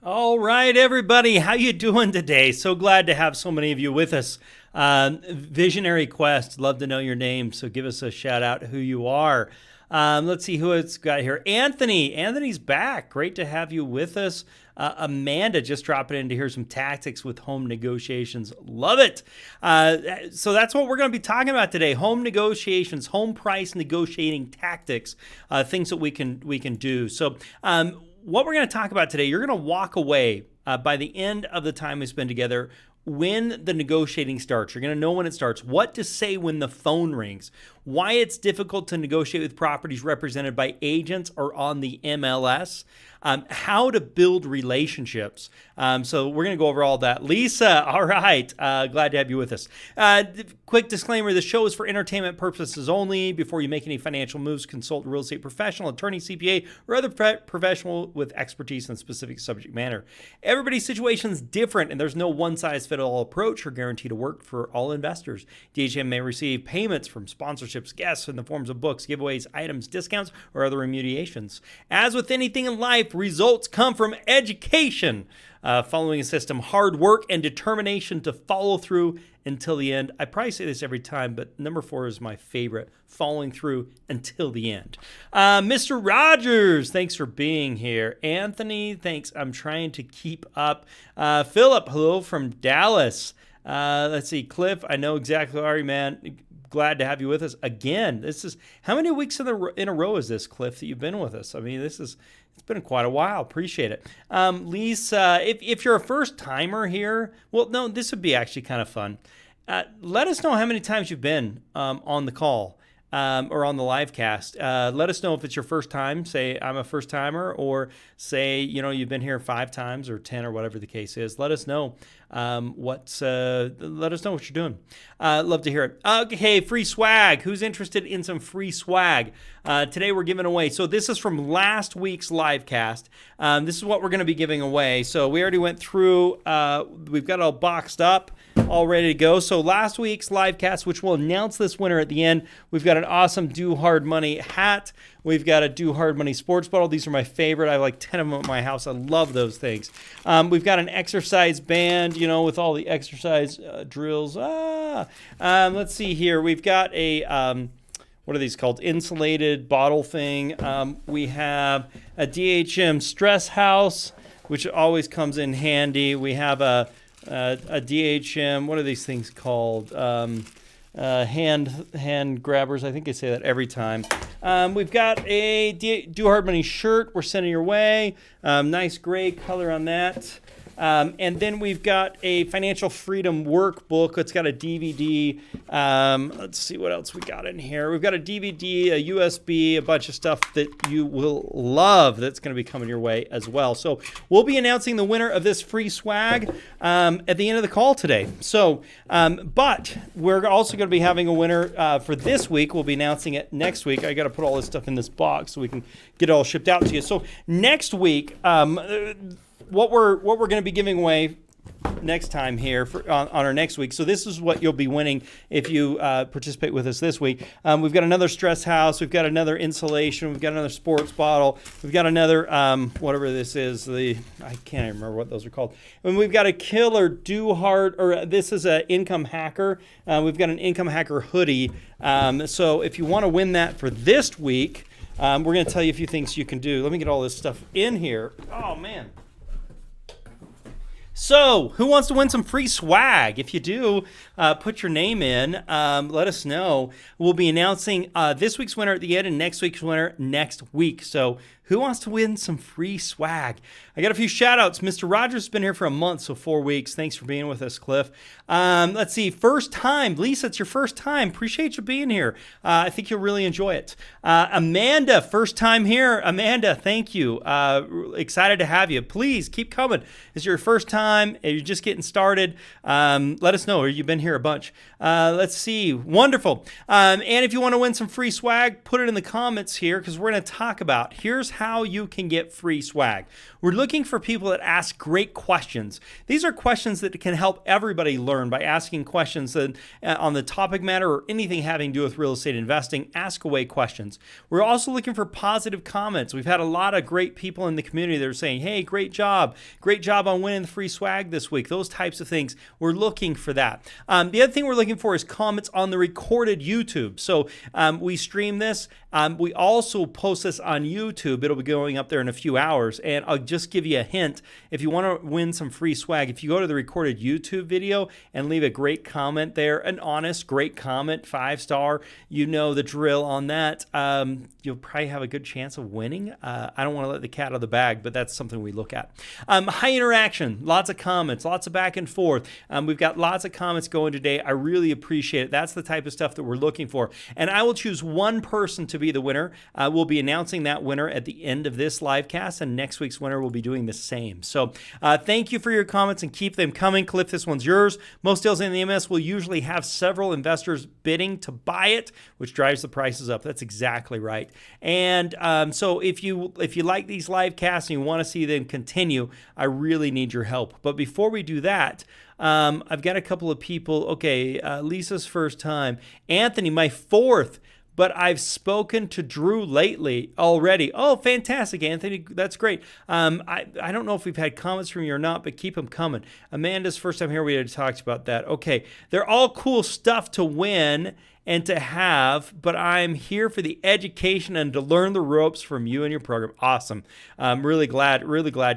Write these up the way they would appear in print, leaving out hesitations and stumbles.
All right, everybody, how you doing today? So glad to have so many of you with us. Visionary Quest, love to know your name, so give us a shout out who you are. Let's see who it's got here. Anthony. Anthony's back. Great to have you with us. Amanda just dropping in to hear some tactics with home negotiations. Love it. So that's what we're going to be talking about today. Home negotiations, home price negotiating tactics, things that we can do. So what we're going to talk about today, you're going to walk away by the end of the time we spend together when the negotiating starts. You're going to know when it starts, what to say when the phone rings, why it's difficult to negotiate with properties represented by agents or on the MLS, how to build relationships. So we're going to go over all that. Lisa, all right. Glad to have you with us. Quick disclaimer, the show is for entertainment purposes only. Before you make any financial moves, consult a real estate professional, attorney, CPA, or other professional with expertise in specific subject matter. Everybody's situation is different, and there's no one-size-fits-all approach or guarantee to work for all investors. DHM may receive payments from sponsorships, guests in the forms of books, giveaways, items, discounts, or other remunerations. As with anything in life, results come from education. Following a system, hard work, and determination to follow through until the end. I probably say this every time, but number 4 is my favorite, following through until the end. Mr. Rogers, thanks for being here. Anthony, thanks. I'm trying to keep up. Philip, hello from Dallas. Let's see. Cliff, I know exactly who you are, man. Glad to have you with us again. This is, how many weeks in a row is this, Cliff, that you've been with us? I mean, it's been quite a while. Appreciate it. Lisa, if you're a first timer here, well, no, this would be actually kind of fun. Let us know how many times you've been on the call or on the live cast. Let us know if it's your first time. Say I'm a first timer, or say you've been here 5 times or 10 or whatever the case is. Let us know let us know what you're doing. Love to hear it. Okay, free swag. Who's interested in some free swag? Today we're giving away. So this is from last week's live cast. This is what we're going to be giving away. So we already went through. We've got it all boxed up, all ready to go. So last week's live cast, which will announce this winner at the end, we've got an awesome Do Hard Money hat. We've got a Do Hard Money sports bottle. These are my favorite. I have like 10 of them at my house. I love those things. We've got an exercise band, with all the exercise drills. Let's see here. We've got a, what are these called? Insulated bottle thing. We have a DHM stress house, which always comes in handy. We have a DHM, what are these things called? Hand grabbers. I think I say that every time. We've got a Do Hard Money shirt we're sending your way. Nice gray color on that. And then we've got a financial freedom workbook. It's got a DVD. Let's see what else we got in here. We've got a DVD, a USB, a bunch of stuff that you will love that's going to be coming your way as well. So we'll be announcing the winner of this free swag at the end of the call today. So, but we're also going to be having a winner for this week. We'll be announcing it next week. I got to put all this stuff in this box so we can get it all shipped out to you. So next week, what we're going to be giving away next time here on our next week. So this is what you'll be winning if you participate with us this week. We've got another stress house. We've got another insulation. We've got another sports bottle. We've got another whatever this is. I can't even remember what those are called. And we've got a killer Do Hard, or this is an Income Hacker. We've got an Income Hacker hoodie. So if you want to win that for this week, we're going to tell you a few things you can do. Let me get all this stuff in here. Oh man. So, who wants to win some free swag? If you do, put your name in. Let us know. We'll be announcing this week's winner at the end and next week's winner next week. So, who wants to win some free swag? I got a few shout outs. Mr. Rogers has been here for a month, so 4 weeks. Thanks for being with us, Cliff. Let's see. First time. Lisa, it's your first time. Appreciate you being here. I think you'll really enjoy it. Amanda, first time here. Amanda, thank you. Excited to have you. Please keep coming. It's your first time. time, if you're just getting started, let us know, or you've been here a bunch. Let's see. Wonderful. And if you want to win some free swag, put it in the comments here, because we're going to talk about here's how you can get free swag. We're looking for people that ask great questions. These are questions that can help everybody learn by asking questions that, on the topic matter or anything having to do with real estate investing. Ask away questions. We're also looking for positive comments. We've had a lot of great people in the community that are saying, hey, great job on winning the free swag this week. Those types of things. We're looking for that. The other thing we're looking for is comments on the recorded YouTube. So we stream this. We also post this on YouTube. It'll be going up there in a few hours. And I'll just give you a hint. If you want to win some free swag, if you go to the recorded YouTube video and leave a great comment there, an honest, great comment, 5-star, you know the drill on that, you'll probably have a good chance of winning. I don't want to let the cat out of the bag, but that's something we look at. High interaction, lots of comments, lots of back and forth. We've got lots of comments going today. I really appreciate it. That's the type of stuff that we're looking for. And I will choose one person to be the winner. We'll be announcing that winner at the end of this live cast, and next week's winner will be doing the same. So thank you for your comments and keep them coming. Cliff, this one's yours. Most deals in the MS will usually have several investors bidding to buy it, which drives the prices up. That's exactly right. And so if you like these live casts and you want to see them continue, I really need your help. But before we do that, I've got a couple of people. Okay, Lisa's first time. Anthony, my fourth. But I've spoken to Drew lately already. Oh, fantastic, Anthony. That's great. I don't know if we've had comments from you or not, but keep them coming. Amanda's first time here. We had talked about that. Okay. They're all cool stuff to win and to have, but I'm here for the education and to learn the ropes from you and your program. Awesome. I'm really glad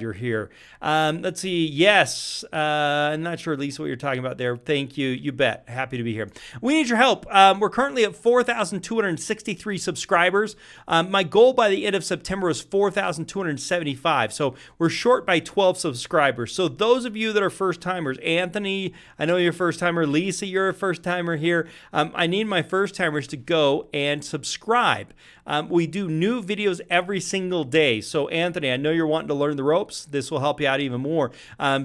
you're here. Let's see. Yes. I'm not sure, Lisa, what you're talking about there. Thank you. You bet. Happy to be here. We need your help. We're currently at 4,263 subscribers. My goal by the end of September is 4,275. So we're short by 12 subscribers. So those of you that are first timers, Anthony, I know you're a first timer. Lisa, you're a first timer here. I need my first timers to go and subscribe. We do new videos every single day. So Anthony, I know you're wanting to learn the ropes. This will help you out even more.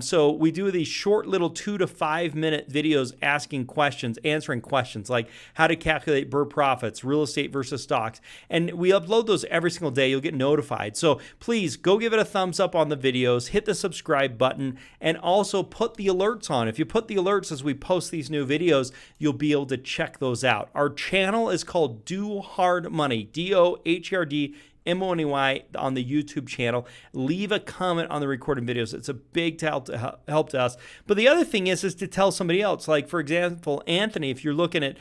So we do these short little 2 to 5 minute videos asking questions, answering questions like how to calculate BRRRR profits, real estate versus stocks. And we upload those every single day. You'll get notified. So please go give it a thumbs up on the videos, hit the subscribe button, and also put the alerts on. If you put the alerts as we post these new videos, you'll be able to check those out. Our channel is called Do Hard Money, DOHERD MONEY on the YouTube channel. Leave a comment on the recorded videos. It's a big help to us. But the other thing is to tell somebody else. Like, for example, Anthony, if you're looking at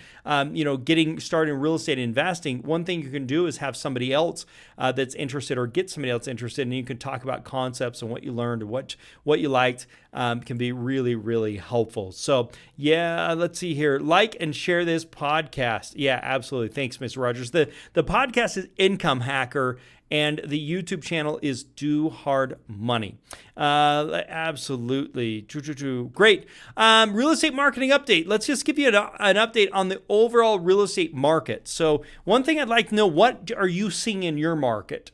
getting started in real estate investing, one thing you can do is have somebody else that's interested, or get somebody else interested, and you can talk about concepts and what you learned and what you liked. Can be really, really helpful. So yeah, let's see here. Like and share this podcast. Yeah, absolutely. Thanks, Mr. Rogers. The podcast is Income Hacker, and the YouTube channel is Do Hard Money. Absolutely. True. Great. Real estate marketing update. Let's just give you an update on the overall real estate market. So one thing I'd like to know, what are you seeing in your market?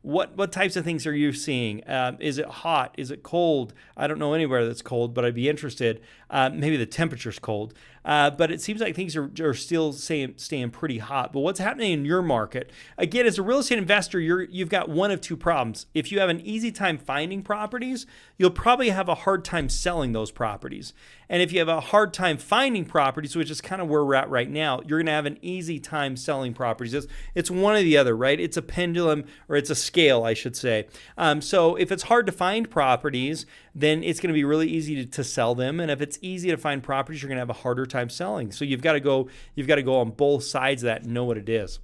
What types of things are you seeing? Is it hot? Is it cold? I don't know anywhere that's cold, but I'd be interested. Maybe the temperature's cold. But it seems like things are still staying pretty hot. But what's happening in your market? Again, as a real estate investor, you've got one of two problems. If you have an easy time finding properties, you'll probably have a hard time selling those properties. And if you have a hard time finding properties, which is kind of where we're at right now, you're going to have an easy time selling properties. It's one or the other, right? It's a pendulum, or it's a scale, I should say. So if it's hard to find properties, then it's going to be really easy to sell them. And if it's easy to find properties, you're going to have a harder time selling. So you've got to go on both sides of that and know what it is.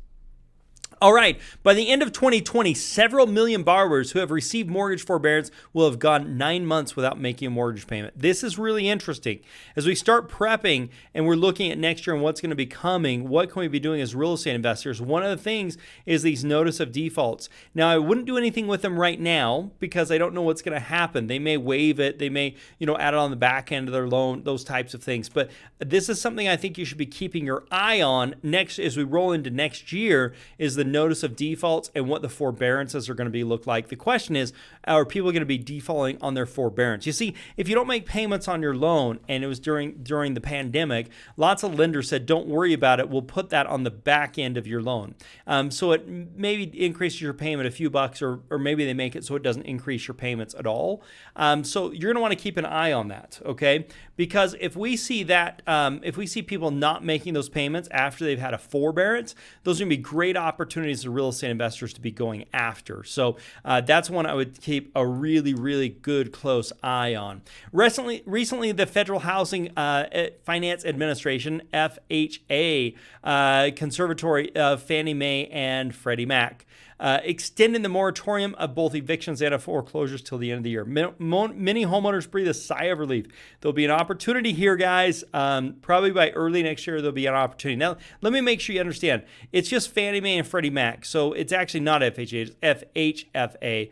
All right, by the end of 2020, several million borrowers who have received mortgage forbearance will have gone 9 months without making a mortgage payment. This is really interesting. As we start prepping and we're looking at next year and what's going to be coming, what can we be doing as real estate investors? One of the things is these notice of defaults. Now, I wouldn't do anything with them right now because I don't know what's going to happen. They may waive it. They may, add it on the back end of their loan, those types of things. But this is something I think you should be keeping your eye on next as we roll into next year, is the notice of defaults and what the forbearances are going to look like. The question is, are people going to be defaulting on their forbearance? You see, if you don't make payments on your loan, and it was during the pandemic, lots of lenders said, don't worry about it. We'll put that on the back end of your loan. So it maybe increases your payment a few bucks, or maybe they make it so it doesn't increase your payments at all. So you're going to want to keep an eye on that, okay? Because if we see that, if we see people not making those payments after they've had a forbearance, those are going to be great opportunities for real estate investors to be going after. So that's one I would keep a really, really good, close eye on. Recently, the Federal Housing Finance Administration, FHA, Conservatory of Fannie Mae and Freddie Mac, extending the moratorium of both evictions and foreclosures till the end of the year. Many homeowners breathe a sigh of relief. There'll be an opportunity here, guys. Probably by early next year, there'll be an opportunity. Now, let me make sure you understand. It's just Fannie Mae and Freddie Mac, so it's actually not FHA. It's FHFA.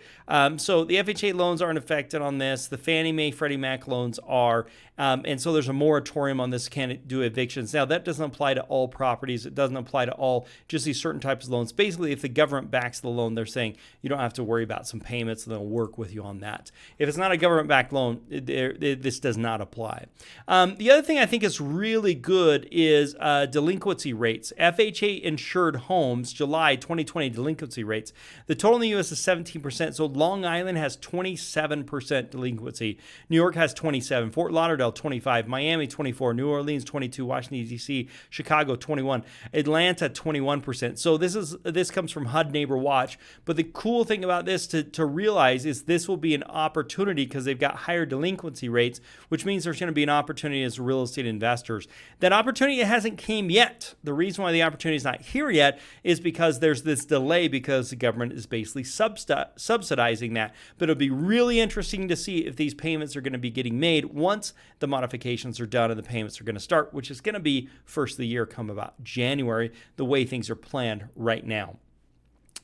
So the FHA loans aren't affected on this. The Fannie Mae, Freddie Mac loans are. And so there's a moratorium on this, can't do evictions. Now, that doesn't apply to all properties. It doesn't apply to all, just these certain types of loans. Basically, if the government backs the loan, they're saying you don't have to worry about some payments, and they'll work with you on that. If it's not a government-backed loan, this does not apply. The other thing I think is really good is delinquency rates. FHA insured homes, July 2020 delinquency rates. The total in the U.S. is 17%. So Long Island has 27% delinquency. New York has 27%. Fort Lauderdale 25%. Miami 24%. New Orleans 22%. Washington D.C., Chicago 21%. Atlanta 21%. So this comes from HUD Neighbor Watch. But the cool thing about this to realize is this will be an opportunity because they've got higher delinquency rates, which means there's going to be an opportunity as real estate investors. That opportunity hasn't came yet. The reason why the opportunity is not here yet is because there's this delay because the government is basically subsidizing that. But it'll be really interesting to see if these payments are going to be getting made once the modifications are done and the payments are going to start, which is going to be first of the year, come about January, the way things are planned right now.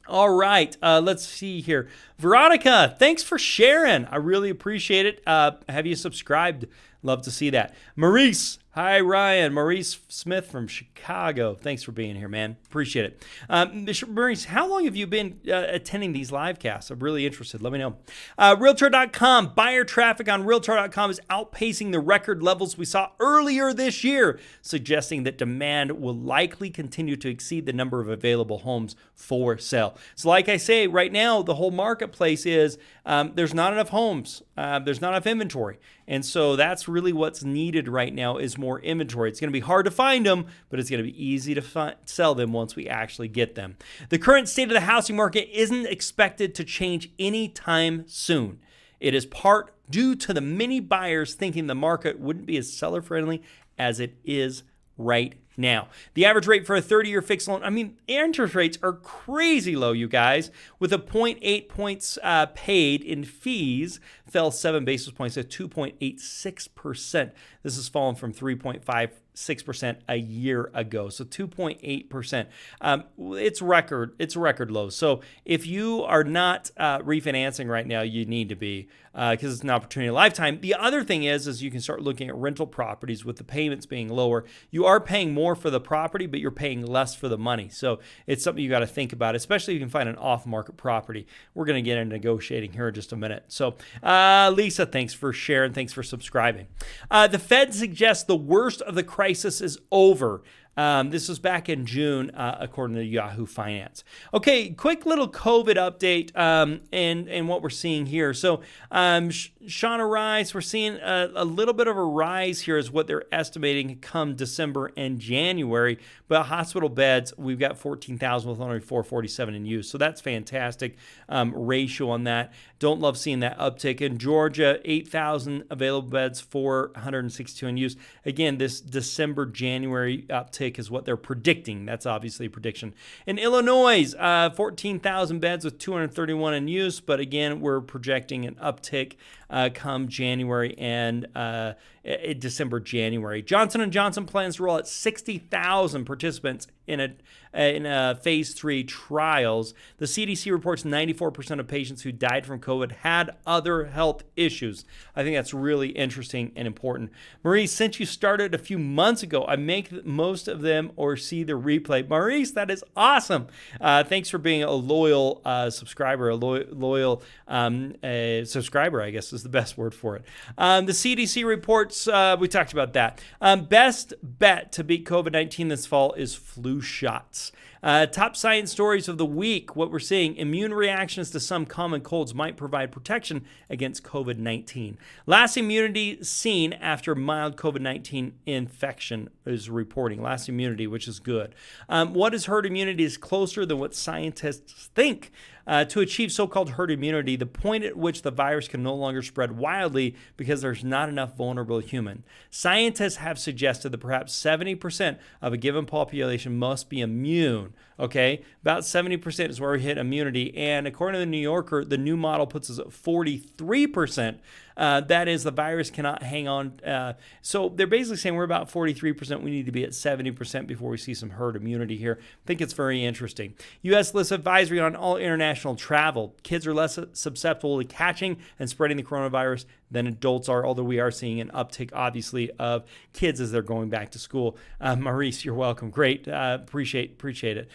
All right, let's see here. Veronica, thanks for sharing. I really appreciate it. Have you subscribed? Love to see that. Maurice, hi, Ryan. Maurice Smith from Chicago. Thanks for being here, man. Appreciate it. Maurice, how long have you been attending these live casts? I'm really interested. Let me know. Realtor.com. Buyer traffic on Realtor.com is outpacing the record levels we saw earlier this year, suggesting that demand will likely continue to exceed the number of available homes for sale. So like I say, right now, the whole marketplace is there's not enough homes. There's not enough inventory. And so that's really what's needed right now is more inventory. It's going to be hard to find them, but it's going to be easy to sell them once we actually get them. The current state of the housing market isn't expected to change anytime soon. It is part due to the many buyers thinking the market wouldn't be as seller-friendly as it is right now. The average rate for a 30-year fixed loan, I mean, interest rates are crazy low, you guys. With a 0.8 points paid in fees, fell 7 basis points to 2.86%. This has fallen from 3.56% a year ago. So 2.8%. It's record low. So if you are not refinancing right now, you need to be because it's an opportunity of a lifetime. The other thing is you can start looking at rental properties with the payments being lower. You are paying more for the property, but you're paying less for the money. So it's something you got to think about, especially if you can find an off-market property. We're going to get into negotiating here in just a minute. So Lisa, thanks for sharing. Thanks for subscribing. The Fed suggests the worst of the crisis is over. This was back in June, according to Yahoo Finance. Okay, quick little COVID update and what we're seeing here. So, Shauna Rice, we're seeing a little bit of a rise here is what they're estimating come December and January. But hospital beds, we've got 14,000 with only 447 in use. So that's fantastic ratio on that. Don't love seeing that uptick. In Georgia, 8,000 available beds, 462 in use. Again, this December, January uptick is what they're predicting. That's obviously a prediction. In Illinois, 14,000 beds with 231 in use. But again, we're projecting an uptick come January and in December, January. Johnson & Johnson plans to roll out 60,000 participants in phase 3 trials. The CDC reports 94% of patients who died from COVID had other health issues. I think that's really interesting and important. Maurice, since you started a few months ago, I make most of them or see the replay. Maurice, that is awesome. Thanks for being a loyal subscriber, a loyal subscriber, I guess is the best word for it. The CDC reports, we talked about that. Best bet to beat COVID-19 this fall is flu shots. Top science stories of the week. What we're seeing, immune reactions to some common colds might provide protection against COVID-19. Last immunity seen after mild COVID-19 infection is reporting. Last immunity, which is good. What is herd immunity is closer than what scientists think. To achieve so-called herd immunity, the point at which the virus can no longer spread wildly because there's not enough vulnerable human. Scientists have suggested that perhaps 70% of a given population must be immune. Okay, about 70% is where we hit immunity, and according to the New Yorker, the new model puts us at 43%. That is, the virus cannot hang on. So they're basically saying we're about 43%. We need to be at 70% before we see some herd immunity here. I think it's very interesting. U.S. lists advisory on all international travel. Kids are less susceptible to catching and spreading the coronavirus than adults are, although we are seeing an uptick, obviously, of kids as they're going back to school. Maurice, you're welcome. Great. Appreciate it.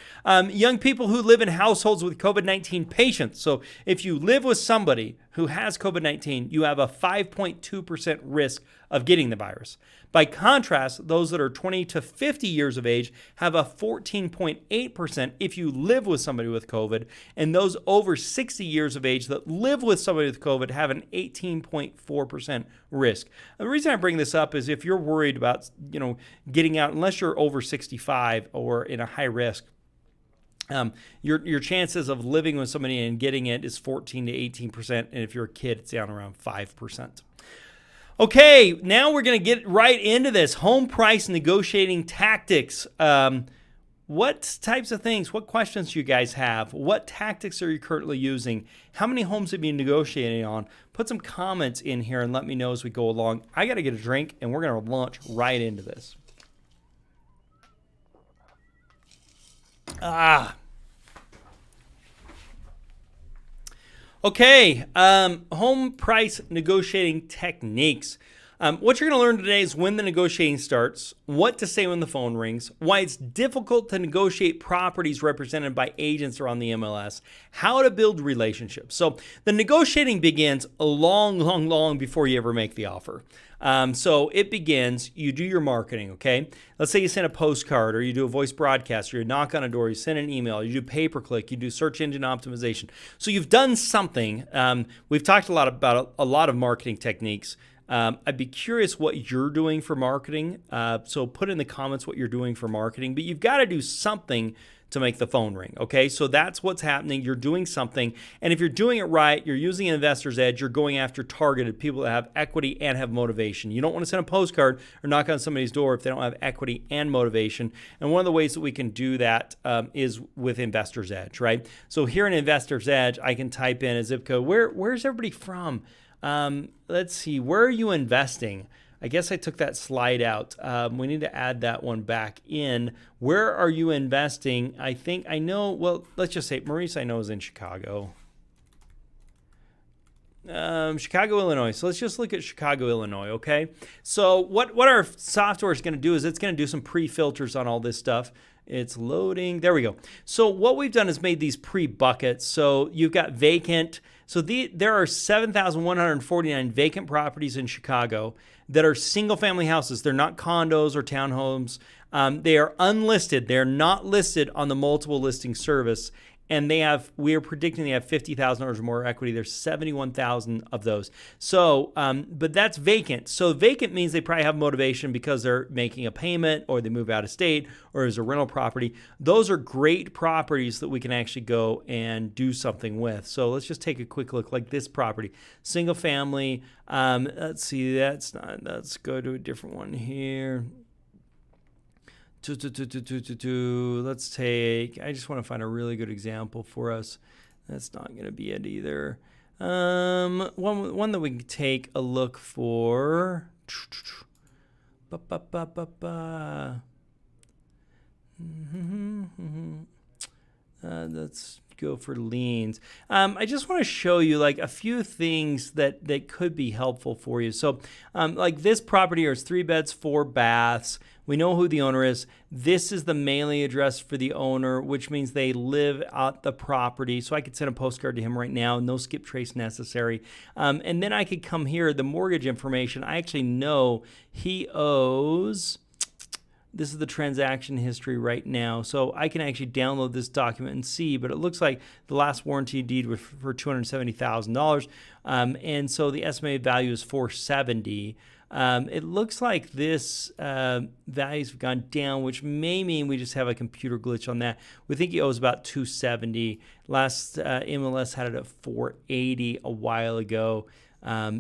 Young people who live in households with COVID-19 patients. So if you live with somebody who has COVID-19, you have a 5.2% risk of getting the virus. By contrast, those that are 20 to 50 years of age have a 14.8% if you live with somebody with COVID, and those over 60 years of age that live with somebody with COVID have an 18.4% risk. The reason I bring this up is if you're worried about, getting out, unless you're over 65 or in a high risk, your chances of living with somebody and getting it is 14 to 18%, and if you're a kid, it's down around 5%. Okay, now we're going to get right into this. Home price negotiating tactics. What types of things, what questions do you guys have? What tactics are you currently using? How many homes have you been negotiating on? Put some comments in here and let me know as we go along. I got to get a drink, and we're going to launch right into this. Okay, home price negotiating techniques. What you're going to learn today is when the negotiating starts, what to say when the phone rings, why it's difficult to negotiate properties represented by agents or on the MLS, how to build relationships. So the negotiating begins long before you ever make the offer. So it begins, you do your marketing, okay? Let's say you send a postcard or you do a voice broadcast or you knock on a door, you send an email, you do pay-per-click, you do search engine optimization. So you've done something. We've talked a lot about a lot of marketing techniques. I'd be curious what you're doing for marketing. So put in the comments what you're doing for marketing, but you've got to do something to make the phone ring, okay? So that's what's happening. You're doing something, and if you're doing it right, you're using an investor's edge, you're going after targeted people that have equity and have motivation. You don't want to send a postcard or knock on somebody's door if they don't have equity and motivation, and one of the ways that we can do that is with investor's edge, right? So here in investor's edge, I can type in a zip code. Where's everybody from? Let's see, where are you investing? I guess I took that slide out. We need to add that one back in. Where are you investing? I think I know, well, let's just say Maurice I know is in Chicago. Chicago, Illinois. So let's just look at Chicago, Illinois, okay? So what our software is going to do is it's going to do some pre-filters on all this stuff. It's loading. There we go. So what we've done is made these pre-buckets. So you've got vacant. So there are 7,149 vacant properties in Chicago that are single-family houses. They're not condos or townhomes. They are unlisted. They're not listed on the multiple listing service. And we are predicting they have $50,000 or more equity. There's 71,000 of those. So, but that's vacant. So vacant means they probably have motivation because they're making a payment or they move out of state or there's a rental property. Those are great properties that we can actually go and do something with. So let's just take a quick look like this property. Single family. Let's see, let's go to a different one here. Let's take, I just want to find a really good example for us. That's not going to be it either. One that we can take a look for. Let's go for liens. I just want to show you like a few things that could be helpful for you. So like this property is 3 beds, 4 baths. We know who the owner is. This is the mailing address for the owner, which means they live at the property. So I could send a postcard to him right now. No skip trace necessary. And then I could come here, the mortgage information. I actually know he owes... This is the transaction history right now. So I can actually download this document and see, but it looks like the last warranty deed was for $270,000. And so the estimated value is $470,000. It looks like this values have gone down, which may mean we just have a computer glitch on that. We think he owes about $270,000. Last MLS had it at $480,000 a while ago.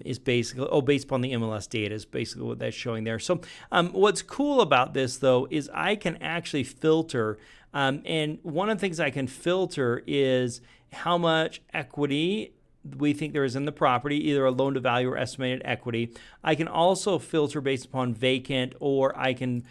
Is basically, based upon the MLS data is basically what that's showing there. So what's cool about this, though, is I can actually filter. And one of the things I can filter is how much equity we think there is in the property, either a loan to value or estimated equity. I can also filter based upon vacant, or I can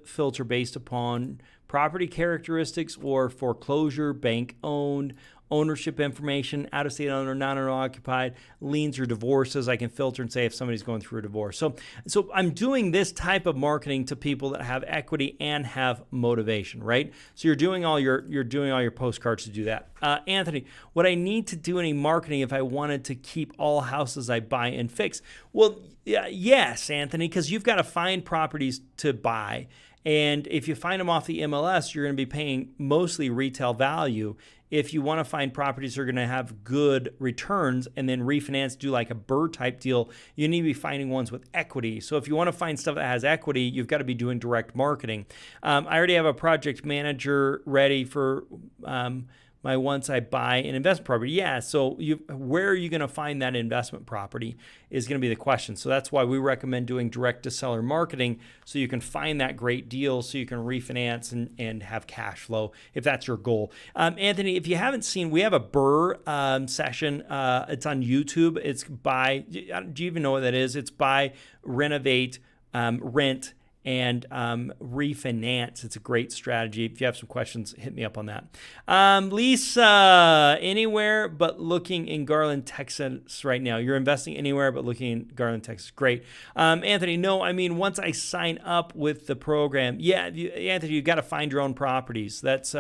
filter based upon property characteristics or foreclosure, bank owned, ownership information, out-of-state owner, non-owner occupied, liens or divorces. I can filter and say if somebody's going through a divorce. So I'm doing this type of marketing to people that have equity and have motivation, right? So you're doing all your postcards to do that. Anthony, would I need to do any marketing if I wanted to keep all houses I buy and fix? Well, yes, Anthony, because you've got to find properties to buy. And if you find them off the MLS, you're going to be paying mostly retail value. If you want to find properties that are going to have good returns and then refinance, do like a BRRRR type deal, you need to be finding ones with equity. So if you want to find stuff that has equity, you've got to be doing direct marketing. I already have a project manager ready for my once I buy an investment property. Yeah, so where are you going to find that investment property is going to be the question. So that's why we recommend doing direct to seller marketing, so you can find that great deal, so you can refinance and have cash flow if that's your goal. Anthony, if you haven't seen, we have a BRRRR session. It's on YouTube. It's by, do you even know what that is? It's buy, renovate, rent, and refinance. It's a great strategy. If you have some questions, hit me up on that. Lisa, anywhere but looking in Garland, Texas right now. You're investing anywhere but looking in Garland, Texas. Great. Anthony, no, I mean, once I sign up with the program, Anthony, you've got to find your own properties. That's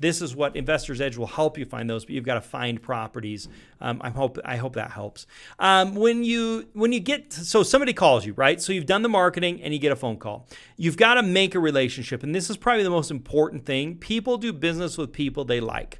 this is what Investor's Edge will help you find those, but you've got to find properties. I hope that helps. When you get, so somebody calls you, right? So you've done the marketing and you get a phone call. You've got to make a relationship, and this is probably the most important thing. People do business with people they like.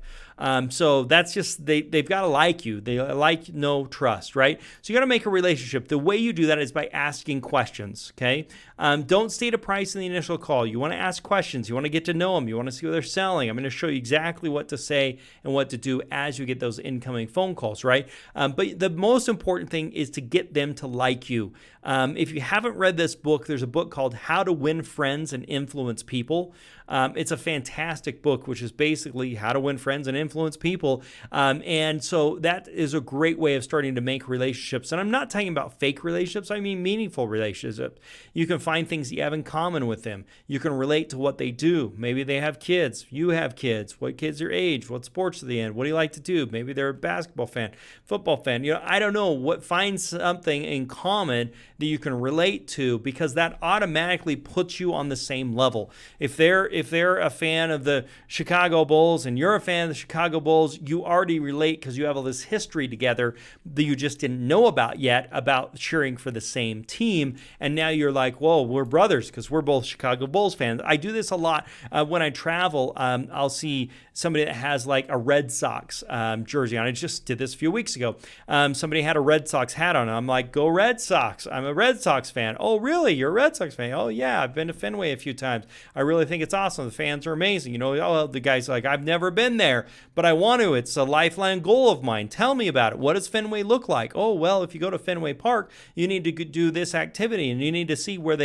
So that's just, they've got to like you. They like, know, trust, right? So you got to make a relationship. The way you do that is by asking questions, okay? Don't state a price in the initial call. You want to ask questions. You want to get to know them. You want to see what they're selling. I'm going to show you exactly what to say and what to do as you get those incoming phone calls, right? But the most important thing is to get them to like you. If you haven't read this book, there's a book called How to Win Friends and Influence People. It's a fantastic book, which is basically how to win friends and influence people. And so that is a great way of starting to make relationships. And I'm not talking about fake relationships. I mean meaningful relationships. You can find things that you have in common with them. You can relate to what they do. Maybe they have kids. You have kids. What kids are your age? What sports are they in? What do you like to do? Maybe they're a basketball fan, football fan. I don't know. Find something in common that you can relate to, because that automatically puts you on the same level. If they're a fan of the Chicago Bulls and you're a fan of the Chicago Bulls, you already relate because you have all this history together that you just didn't know about yet, about cheering for the same team. And now you're like, whoa, we're brothers because we're both Chicago Bulls fans. I do this a lot when I travel. I'll see somebody that has like a Red Sox jersey on. I just did this a few weeks ago. Somebody had a Red Sox hat on. I'm like, go Red Sox. I'm a Red Sox fan. Oh, really? You're a Red Sox fan? Oh, yeah. I've been to Fenway a few times. I really think it's awesome. The fans are amazing. The guy's like, I've never been there, but I want to. It's a lifelong goal of mine. Tell me about it. What does Fenway look like? Oh, well, if you go to Fenway Park, you need to do this activity, and you need to see where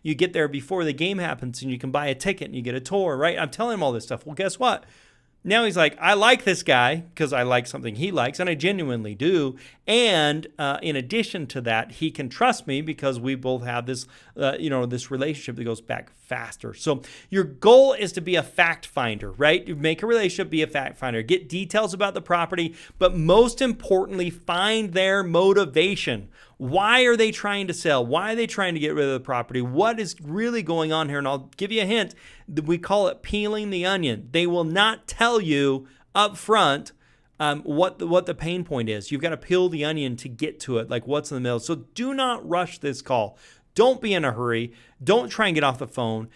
you get there before the game happens, and you can buy a ticket and you get a tour, right? I'm telling him all this stuff. Well, guess what? Now he's like, I like this guy because I like something he likes, and I genuinely do. And in addition to that, he can trust me because we both have this, this relationship that goes back faster. So your goal is to be a fact finder, right? You make a relationship, be a fact finder, get details about the property, but most importantly, find their motivation. Why are they trying to sell? Why are they trying to get rid of the property? What is really going on here? And I'll give you a hint. We call it peeling the onion. They will not tell you up front what the pain point is. You've got to peel the onion to get to it, like what's in the middle. So do not rush this call. Don't be in a hurry. Don't try and get off the phone.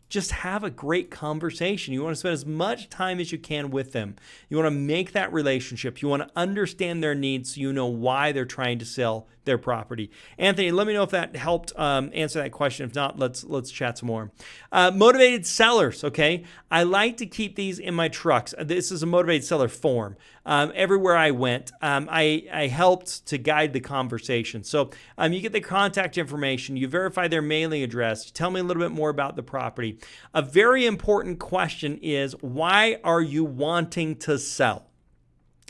Just have a great conversation. You want to spend as much time as you can with them. You want to make that relationship. You want to understand their needs so you know why they're trying to sell their property. Anthony, let me know if that helped answer that question. If not, let's chat some more. Motivated sellers, okay? I like to keep these in my trucks. This is a motivated seller form. Everywhere I went, I helped to guide the conversation. So you get the contact information, you verify their mailing address, you tell me a little bit more about the property. A very important question is, why are you wanting to sell?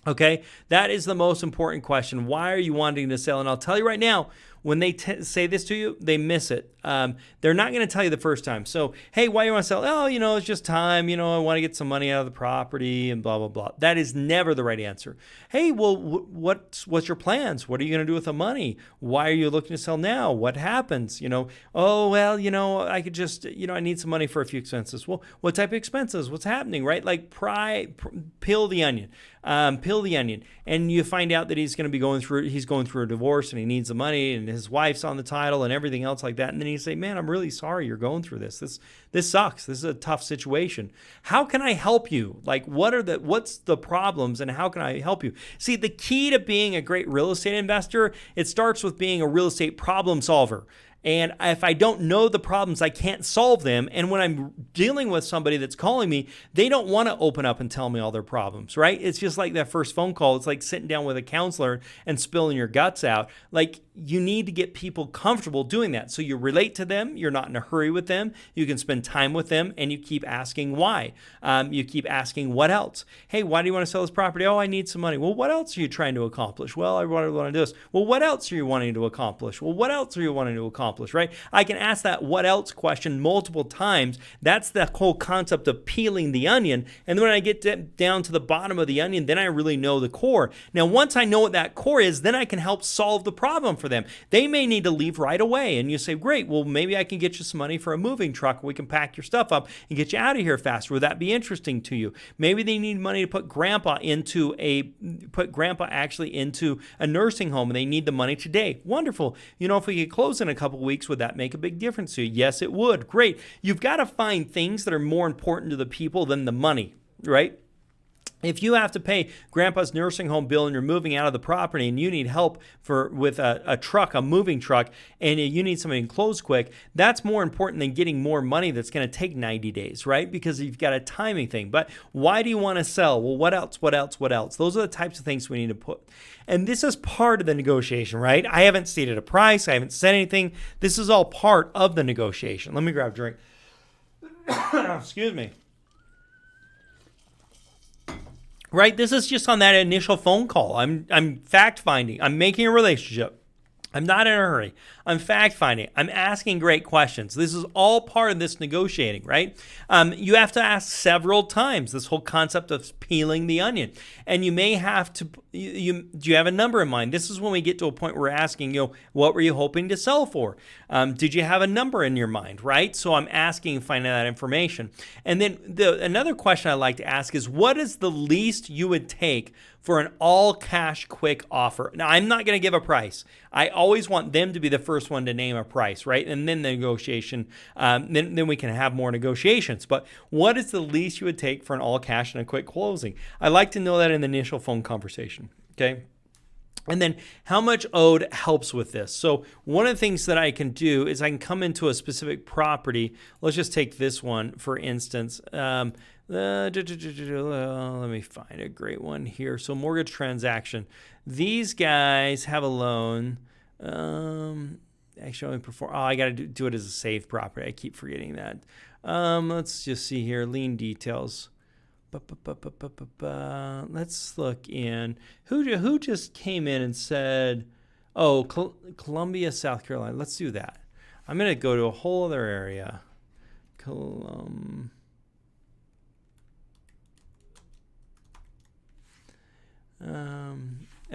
Okay, that is the most important question. Why are you wanting to sell? And I'll tell you right now, when they say this to you, they miss it. They're not going to tell you the first time. So, hey, why do you want to sell? Oh, it's just time. I want to get some money out of the property and blah, blah, blah. That is never the right answer. Hey, well, what's your plans? What are you going to do with the money? Why are you looking to sell now? What happens? Oh, well, I could just, I need some money for a few expenses. Well, what type of expenses? What's happening, right? Like peel the onion. Peel the onion, and you find out that he's going through a divorce and he needs the money, and his wife's on the title and everything else like that. And then you say, man, I'm really sorry you're going through this. This sucks. This is a tough situation. How can I help you? Like, what's the problems and how can I help you? See, the key to being a great real estate investor, it starts with being a real estate problem solver. And if I don't know the problems, I can't solve them. And when I'm dealing with somebody that's calling me, they don't want to open up and tell me all their problems, right? It's just like that first phone call. It's like sitting down with a counselor and spilling your guts out. Like, you need to get people comfortable doing that. So you relate to them. You're not in a hurry with them. You can spend time with them, and you keep asking why. You keep asking what else. Hey, why do you want to sell this property? Oh, I need some money. Well, what else are you trying to accomplish? Well, I want to do this. Well, what else are you wanting to accomplish? Well, what else are you wanting to accomplish, right? I can ask that what else question multiple times. That's the whole concept of peeling the onion. And then when I get down to the bottom of the onion, then I really know the core. Now, once I know what that core is, then I can help solve the problem for them. They may need to leave right away. And you say, great, well, maybe I can get you some money for a moving truck. We can pack your stuff up and get you out of here faster. Would that be interesting to you? Maybe they need money to put grandpa actually into a nursing home, and they need the money today. Wonderful. If we could close in a couple weeks, would that make a big difference to you? Yes, it would. Great. You've got to find things that are more important to the people than the money, right? If you have to pay grandpa's nursing home bill and you're moving out of the property and you need help with a truck, a moving truck, and you need something to close quick, that's more important than getting more money that's going to take 90 days, right? Because you've got a timing thing. But why do you want to sell? Well, what else? What else? What else? Those are the types of things we need to put. And this is part of the negotiation, right? I haven't stated a price. I haven't said anything. This is all part of the negotiation. Let me grab a drink. Excuse me. Right? This is just on that initial phone call. I'm fact finding. I'm making a relationship. I'm not in a hurry. I'm fact finding. I'm asking great questions. This is all part of this negotiating, right? You have to ask several times this whole concept of peeling the onion. And you may have to, do you have a number in mind? This is when we get to a point where we're asking, what were you hoping to sell for? Did you have a number in your mind, right? So I'm asking, finding that information. And then another question I like to ask is, what is the least you would take for an all-cash quick offer? Now, I'm not going to give a price. I always want them to be the first one to name a price, right? And then the negotiation, then we can have more negotiations. But what is the least you would take for an all-cash and a quick closing? I like to know that in the initial phone conversation, okay? And then how much owed helps with this. So one of the things that I can do is I can come into a specific property. Let's just take this one, for instance. Let me find a great one here. So mortgage transaction. These guys have a loan. Actually, I got to do it as a saved property. I keep forgetting that. Let's just see here. Lien details. Let's look in. Who just came in and said, oh, Columbia, South Carolina. Let's do that. I'm going to go to a whole other area.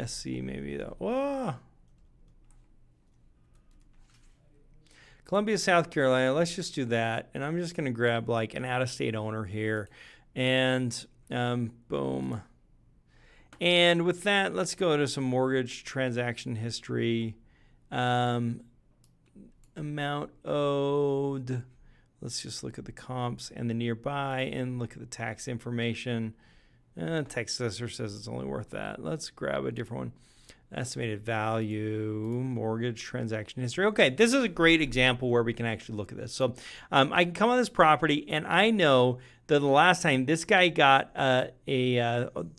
SC maybe though. Whoa. Columbia, South Carolina. Let's just do that. And I'm just going to grab like an out-of-state owner here. And boom. And with that, let's go to some mortgage transaction history. Amount owed. Let's just look at the comps and the nearby and look at the tax information. Tax assessor says it's only worth that. Let's grab a different one. Estimated value, mortgage transaction history. Okay, this is a great example where we can actually look at this. So I can come on this property, and I know that the last time this guy got a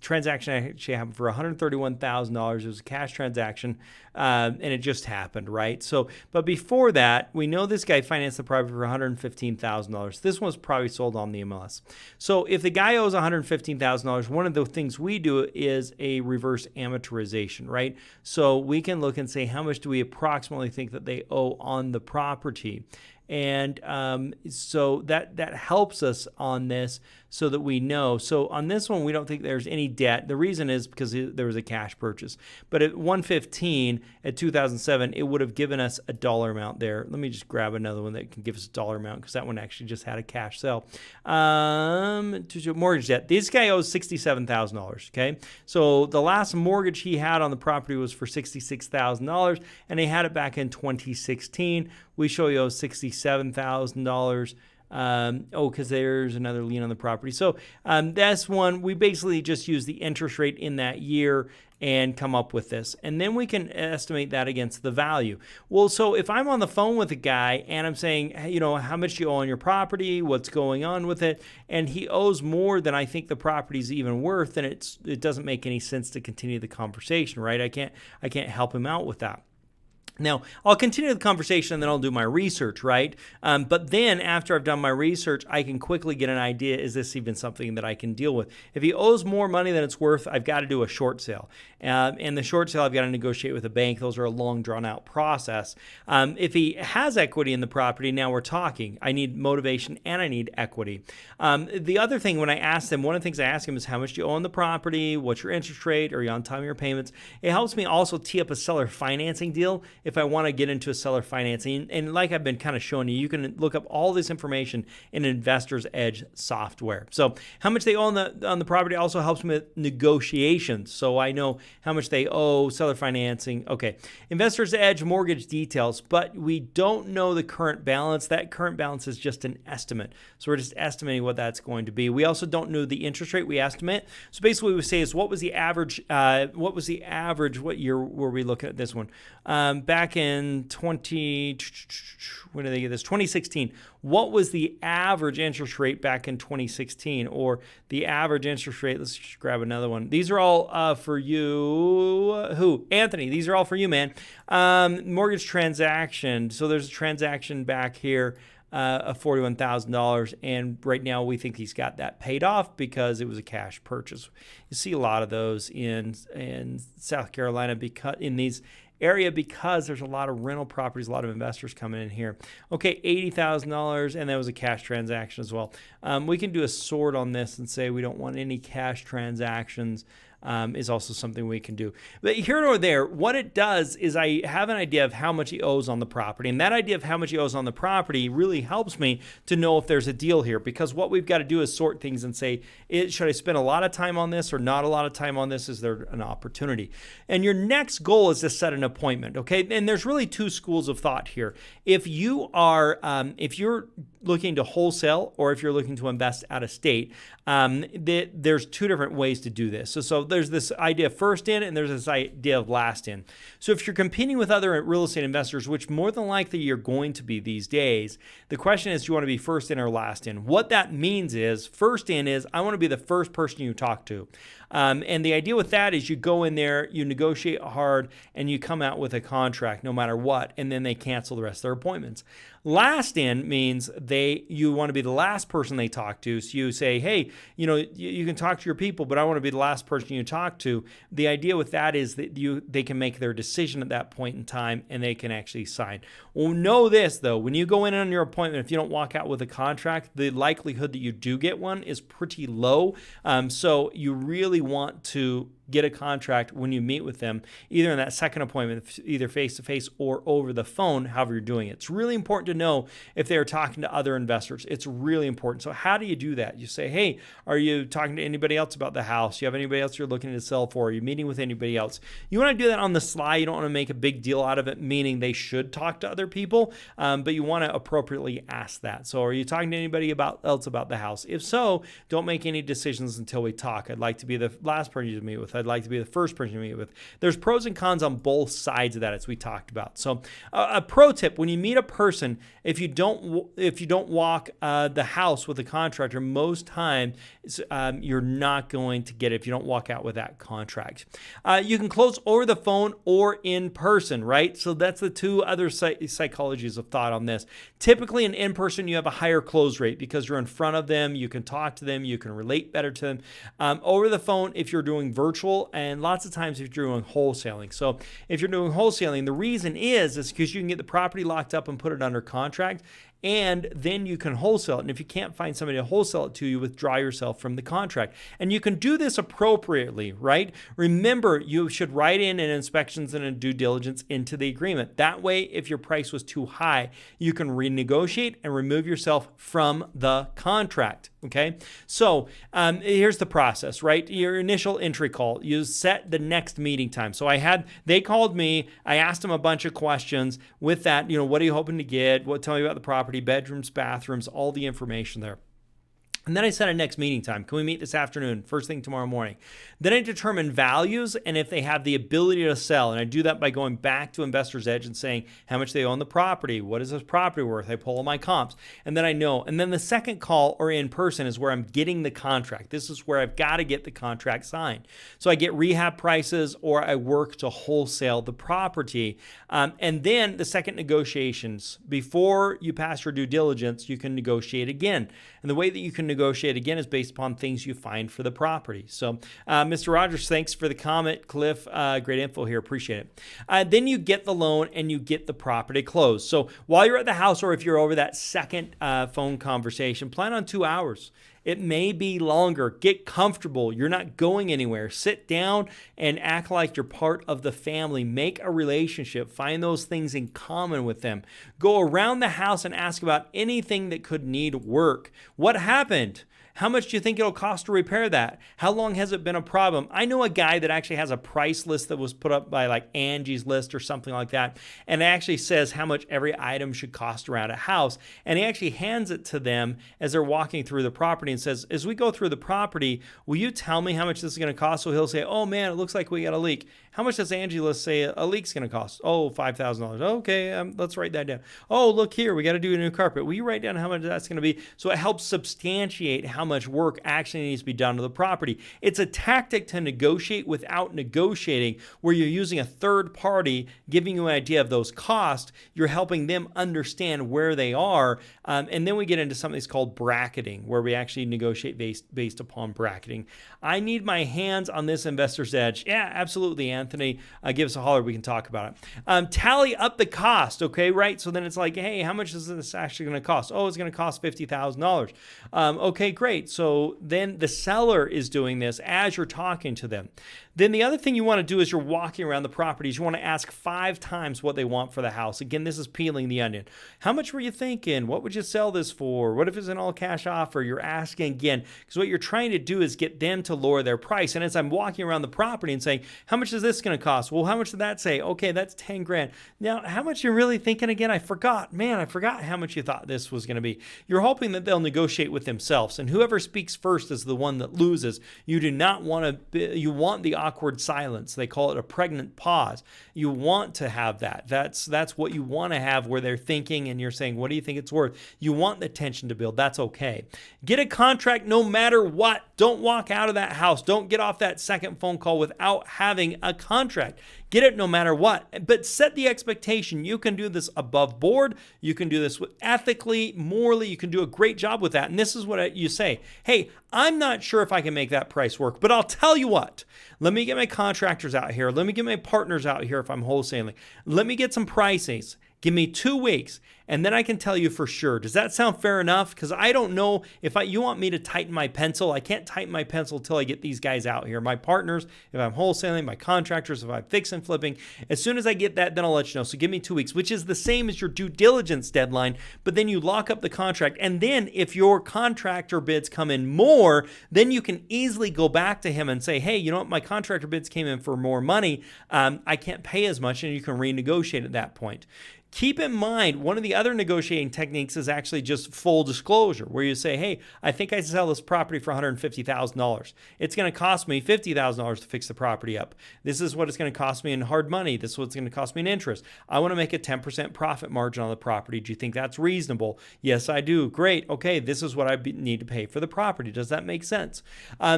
transaction actually happened for $131,000. It was a cash transaction, and it just happened, right? So, but before that, we know this guy financed the property for $115,000. This one was probably sold on the MLS. So if the guy owes $115,000, one of the things we do is a reverse amortization, right? So we can look and say, how much do we approximately think that they owe on the property? And so that helps us on this so that we know. So on this one, we don't think there's any debt. The reason is because there was a cash purchase. But at 115 at 2007, it would have given us a dollar amount there. Let me just grab another one that can give us a dollar amount because that one actually just had a cash sale. Mortgage debt. This guy owes $67,000. Okay, so the last mortgage he had on the property was for $66,000, and he had it back in 2016. We show you $67,000. Because there's another lien on the property. So that's one. We basically just use the interest rate in that year and come up with this. And then we can estimate that against the value. Well, so if I'm on the phone with a guy and I'm saying, hey, how much do you owe on your property? What's going on with it? And he owes more than I think the property's even worth, then it doesn't make any sense to continue the conversation, right? I can't help him out with that. Now, I'll continue the conversation and then I'll do my research, right? But then after I've done my research, I can quickly get an idea, is this even something that I can deal with? If he owes more money than it's worth, I've got to do a short sale. And the short sale, I've got to negotiate with a bank. Those are a long, drawn-out process. If he has equity in the property, now we're talking. I need motivation and I need equity. The other thing, when I ask them, one of the things I ask him is, how much do you owe on the property? What's your interest rate? Are you on time of your payments? It helps me also tee up a seller financing deal if I want to get into a seller financing. And like I've been kind of showing you, you can look up all this information in Investor's Edge software. So how much they owe on the property also helps me with negotiations. So I know how much they owe, seller financing. Okay, Investor's Edge mortgage details, but we don't know the current balance. That current balance is just an estimate. So we're just estimating what that's going to be. We also don't know the interest rate we estimate. So basically what we say is, what was the average, what year were we looking at this one? Back in 2016. What was the average interest rate back in 2016, or the average interest rate? Let's just grab another one. These are all for you. Anthony, these are all for you, man. Mortgage transaction. So there's a transaction back here of $41,000, and right now we think he's got that paid off because it was a cash purchase. You see a lot of those in South Carolina because in these area because there's a lot of rental properties, a lot of investors coming in here. Okay, $80,000, and that was a cash transaction as well. We can do a sort on this and say we don't want any cash transactions. Is also something we can do. But here or there, what it does is I have an idea of how much he owes on the property. And that idea of how much he owes on the property really helps me to know if there's a deal here. Because what we've got to do is sort things and say, should I spend a lot of time on this or not a lot of time on this? Is there an opportunity? And your next goal is to set an appointment, okay? And there's really two schools of thought here. If you are, if you're looking to wholesale or if you're looking to invest out of state, there's two different ways to do this. So there's this idea of first in and there's this idea of last in. So if you're competing with other real estate investors, which more than likely you're going to be these days, the question is, do you want to be first in or last in? What that means is, first in is I want to be the first person you talk to. And the idea with that is you go in there, you negotiate hard, and you come out with a contract no matter what, and then they cancel the rest of their appointments. Last in means you want to be the last person they talk to. So you say, hey, you can talk to your people, but I want to be the last person you talk to. The idea with that is that they can make their decision at that point in time and they can actually sign. Well, know this though, when you go in on your appointment, if you don't walk out with a contract, the likelihood that you do get one is pretty low. So you really want to get a contract when you meet with them, either in that second appointment, either face-to-face or over the phone, however you're doing it. It's really important to know if they're talking to other investors. It's really important. So how do you do that? You say, hey, are you talking to anybody else about the house? You have anybody else you're looking to sell for? Are you meeting with anybody else? You want to do that on the sly. You don't want to make a big deal out of it, meaning they should talk to other people, but you want to appropriately ask that. So are you talking to anybody else about the house? If so, don't make any decisions until we talk. I'd like to be the last person you meet with. I'd like to be the first person you meet with. There's pros and cons on both sides of that, as we talked about. So a pro tip, when you meet a person, if you don't walk the house with a contractor, most time you're not going to get it if you don't walk out with that contract. You can close over the phone or in person, right? So that's the two other psychologies of thought on this. Typically in person, you have a higher close rate because you're in front of them, you can talk to them, you can relate better to them. Over the phone, if you're doing virtual, and lots of times if you're doing wholesaling. So if you're doing wholesaling, the reason is because you can get the property locked up and put it under contract, and then you can wholesale it. And if you can't find somebody to wholesale it to, you withdraw yourself from the contract. And you can do this appropriately, right? Remember, you should write in an inspections and a due diligence into the agreement. That way, if your price was too high, you can renegotiate and remove yourself from the contract. Okay, so here's the process, right? Your initial entry call, you set the next meeting time. So they called me, I asked them a bunch of questions with that, what are you hoping to get? Tell me about the property, bedrooms, bathrooms, all the information there. And then I set a next meeting time. Can we meet this afternoon, first thing tomorrow morning? Then I determine values and if they have the ability to sell. And I do that by going back to Investor's Edge and saying how much they own the property. What is this property worth? I pull all my comps. And then I know. And then the second call or in person is where I'm getting the contract. This is where I've got to get the contract signed. So I get rehab prices or I work to wholesale the property. And then the second negotiations. Before you pass your due diligence, you can negotiate again. And the way that you can negotiate again is based upon things you find for the property. So, Mr. Rogers, thanks for the comment. Cliff, great info here. Appreciate it. Then you get the loan and you get the property closed. So while you're at the house or if you're over that second phone conversation, plan on 2 hours. It may be longer. Get comfortable. You're not going anywhere. Sit down and act like you're part of the family. Make a relationship. Find those things in common with them. Go around the house and ask about anything that could need work. What happened? How much do you think it'll cost to repair that? How long has it been a problem? I know a guy that actually has a price list that was put up by like Angie's List or something like that. And it actually says how much every item should cost around a house. And he actually hands it to them as they're walking through the property and says, as we go through the property, will you tell me how much this is going to cost? So he'll say, oh man, it looks like we got a leak. How much does Angie's List say a leak's going to cost? Oh, $5,000. Okay, let's write that down. Oh, look here, we got to do a new carpet. Will you write down how much that's going to be? So it helps substantiate how much work actually needs to be done to the property. It's a tactic to negotiate without negotiating, where you're using a third party giving you an idea of those costs. You're helping them understand where they are. And then we get into something that's called bracketing, where we actually negotiate based upon bracketing. I need my hands on this Investor's Edge. Yeah, absolutely, Anthony. Give us a holler. We can talk about it. Tally up the cost, okay, right? So then it's like, hey, how much is this actually going to cost? Oh, it's going to cost $50,000. Okay, great. So then the seller is doing this as you're talking to them. Then the other thing you want to do is you're walking around the properties. You want to ask 5 times what they want for the house. Again, this is peeling the onion. How much were you thinking? What would you sell this for? What if it's an all cash offer? You're asking again, because what you're trying to do is get them to lower their price. And as I'm walking around the property and saying, how much is this going to cost? Well, how much did that say? Okay, that's 10 grand. Now, how much you're really thinking again? I forgot how much you thought this was going to be. You're hoping that they'll negotiate with themselves. And who Whoever speaks first is the one that loses. You do not want to, you want the awkward silence. They call it a pregnant pause. You want to have that. That's what you want to have, where they're thinking and you're saying, what do you think it's worth? You want the tension to build. That's okay. Get a contract no matter what. Don't walk out of that house. Don't get off that second phone call without having a contract. Get it no matter what, but set the expectation. You can do this above board. You can do this ethically, morally. You can do a great job with that. And this is what you say. Hey, I'm not sure if I can make that price work, but I'll tell you what. Let me get my contractors out here. Let me get my partners out here if I'm wholesaling. Let me get some prices. Give me 2 weeks, and then I can tell you for sure. Does that sound fair enough? Because I don't know if you want me to tighten my pencil. I can't tighten my pencil until I get these guys out here. My partners, if I'm wholesaling, my contractors, if I'm fix and flipping. As soon as I get that, then I'll let you know. So give me 2 weeks, which is the same as your due diligence deadline. But then you lock up the contract. And then if your contractor bids come in more, then you can easily go back to him and say, hey, you know what? My contractor bids came in for more money. I can't pay as much. And you can renegotiate at that point. Keep in mind, one of the other negotiating techniques is actually just full disclosure, where you say, hey, I think I sell this property for $150,000. It's going to cost me $50,000 to fix the property up. This is what it's going to cost me in hard money. This is what it's going to cost me in interest. I want to make a 10% profit margin on the property. Do you think that's reasonable? Yes, I do. Great. Okay, this is what I need to pay for the property. Does that make sense?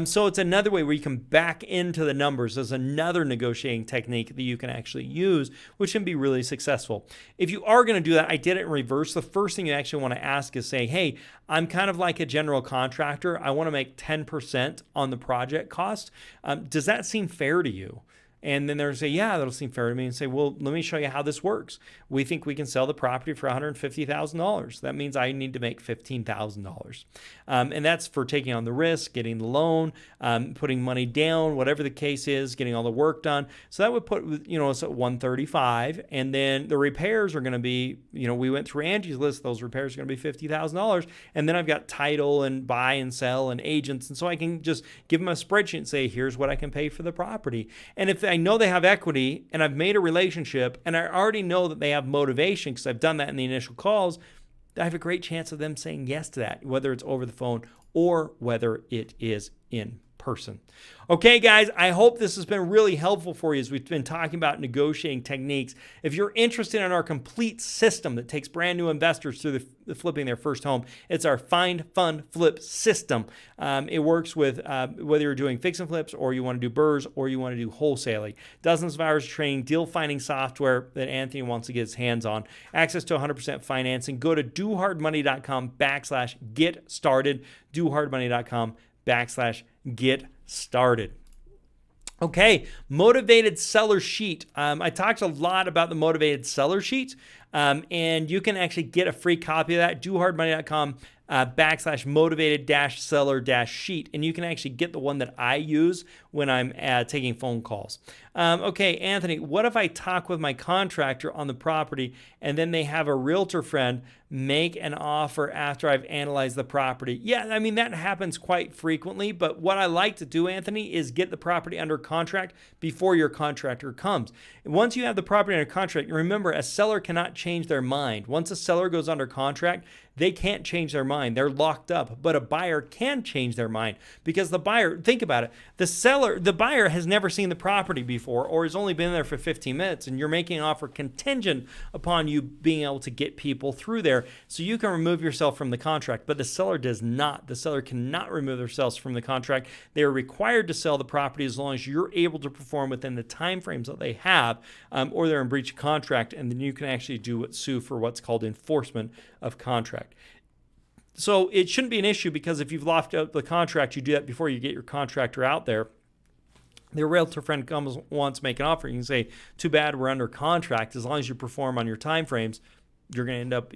So it's another way where you can back into the numbers. There's another negotiating technique that you can actually use, which can be really successful. If you are going to do that, I did it in reverse. The first thing you actually want to ask is say, hey, I'm kind of like a general contractor. I want to make 10% on the project cost. Does that seem fair to you? And then they'll say, yeah, that'll seem fair to me. And say, well, let me show you how this works. We think we can sell the property for $150,000. That means I need to make $15,000. And that's for taking on the risk, getting the loan, putting money down, whatever the case is, getting all the work done. So that would put, us at $135,000. And then the repairs are going to be, we went through Angie's list. Those repairs are going to be $50,000. And then I've got title and buy and sell and agents. And so I can just give them a spreadsheet and say, here's what I can pay for the property. And if I know they have equity and I've made a relationship and I already know that they have motivation because I've done that in the initial calls, I have a great chance of them saying yes to that, whether it's over the phone or whether it is in person. Okay, guys, I hope this has been really helpful for you as we've been talking about negotiating techniques. If you're interested in our complete system that takes brand new investors through the flipping their first home, it's our Find, Fund, Flip system. It works with whether you're doing fix and flips or you want to do BRRRRs or you want to do wholesaling. Dozens of hours of training, deal finding software that Anthony wants to get his hands on, access to 100% financing. Go to dohardmoney.com/get started, dohardmoney.com/get started. Okay, motivated seller sheet. I talked a lot about the motivated seller sheet, and you can actually get a free copy of that. dohardmoney.com /motivated-seller-sheet, and you can actually get the one that I use when I'm taking phone calls. Okay, Anthony, what if I talk with my contractor on the property and then they have a realtor friend make an offer after I've analyzed the property? Yeah, I mean, that happens quite frequently, but what I like to do, Anthony, is get the property under contract before your contractor comes. Once you have the property under contract, remember, a seller cannot change their mind. Once a seller goes under contract, they can't change their mind. They're locked up. But a buyer can change their mind because the buyer, think about it, the buyer has never seen the property before or has only been there for 15 minutes, and you're making an offer contingent upon you being able to get people through there so you can remove yourself from the contract. But the seller does not. The seller cannot remove themselves from the contract. They are required to sell the property as long as you're able to perform within the timeframes that they have, or they're in breach of contract, and then you can actually sue for what's called enforcement of contract. So it shouldn't be an issue because if you've locked up the contract, you do that before you get your contractor out there. Their realtor friend comes wants to make an offer. You can say, "Too bad, we're under contract." As long as you perform on your time frames, you're going to end up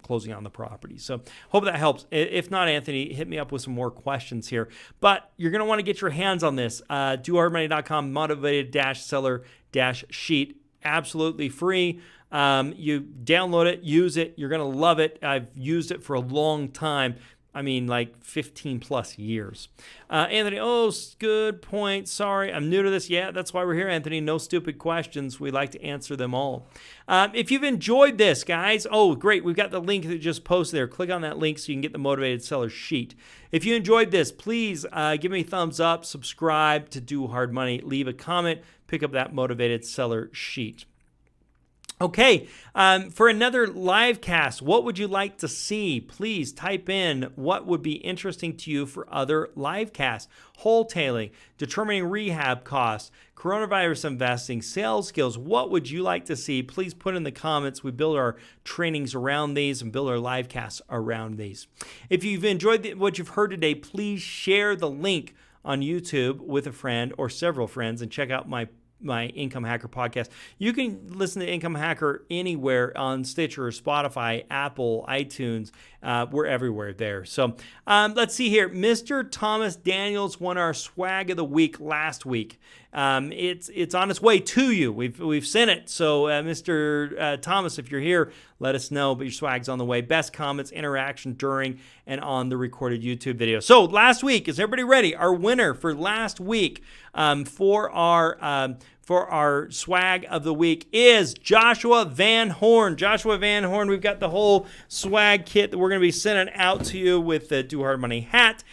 closing on the property. So hope that helps. If not, Anthony, hit me up with some more questions here. But you're going to want to get your hands on this. dohardmoney.com motivated-seller-sheet, absolutely free. You download it, use it. You're going to love it. I've used it for a long time. like 15 plus years. Anthony, oh, good point. Sorry, I'm new to this. Yeah, that's why we're here, Anthony. No stupid questions. We like to answer them all. If you've enjoyed this, guys, oh, great. We've got the link that just posted there. Click on that link so you can get the Motivated Seller sheet. If you enjoyed this, please give me a thumbs up, subscribe to Do Hard Money, leave a comment, pick up that Motivated Seller sheet. Okay, for another live cast, what would you like to see? Please type in what would be interesting to you for other live casts. Wholetailing, determining rehab costs, coronavirus investing, sales skills. What would you like to see? Please put in the comments. We build our trainings around these and build our live casts around these. If you've enjoyed what you've heard today, please share the link on YouTube with a friend or several friends and check out my Income Hacker podcast. You can listen to Income Hacker anywhere on Stitcher, Spotify, Apple, iTunes. We're everywhere there. So let's see here. Mr. Thomas Daniels won our swag of the week last week. It's on its way to you. We've sent it. So Mr. Thomas, if you're here, let us know. But your swag's on the way. Best comments, interaction during and on the recorded YouTube video. So last week, is everybody ready? Our winner for last week for our swag of the week is Joshua Van Horn. Joshua Van Horn, we've got the whole swag kit that we're going to be sending out to you with the Do Hard Money hat.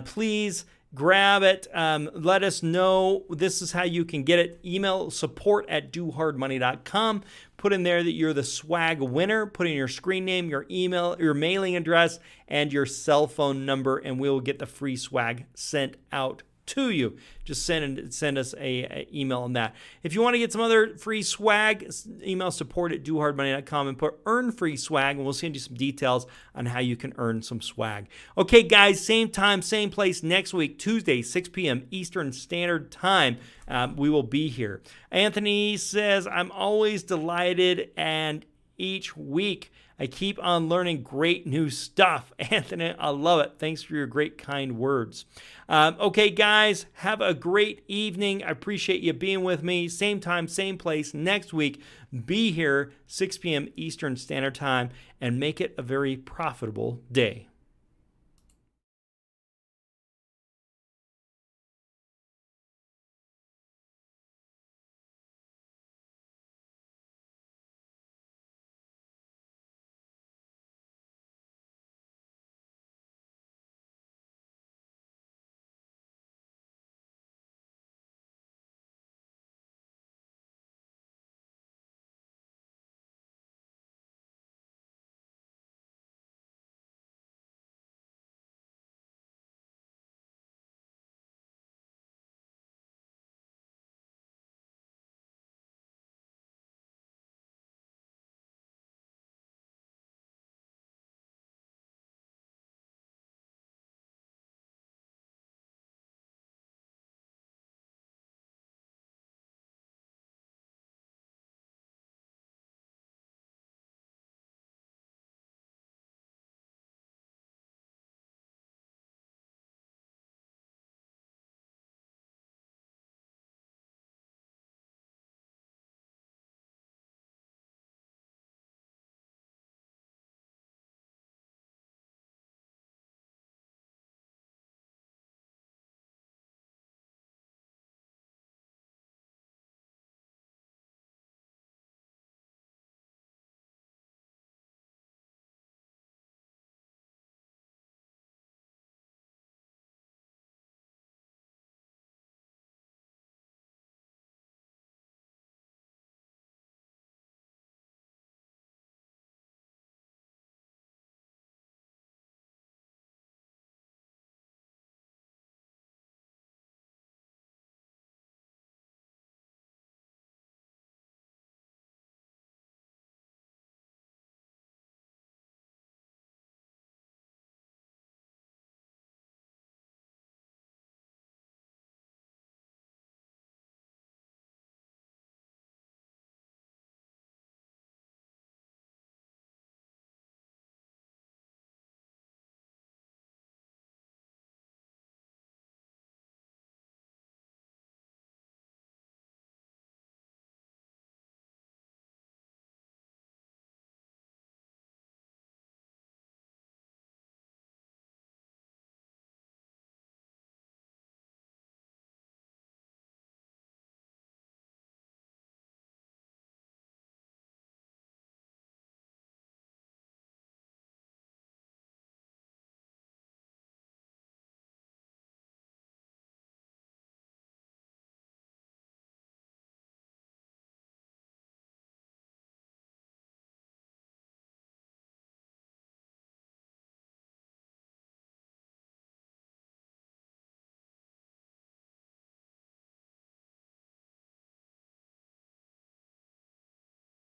Please grab it. Let us know. This is how you can get it. Email support@dohardmoney.com. Put in there that you're the swag winner. Put in your screen name, your email, your mailing address, and your cell phone number, and we'll get the free swag sent out to you. Just send us a email on that. If you want to get some other free swag, email support@dohardmoney.com and put earn free swag, and we'll send you some details on how you can earn some swag. Okay, guys, same time, same place next week, Tuesday, 6 p.m. Eastern Standard Time. We will be here. Anthony says, I'm always delighted, and each week I keep on learning great new stuff. Anthony, I love it. Thanks for your great, kind words. Okay, guys, have a great evening. I appreciate you being with me. Same time, same place next week. Be here, 6 p.m. Eastern Standard Time, and make it a very profitable day.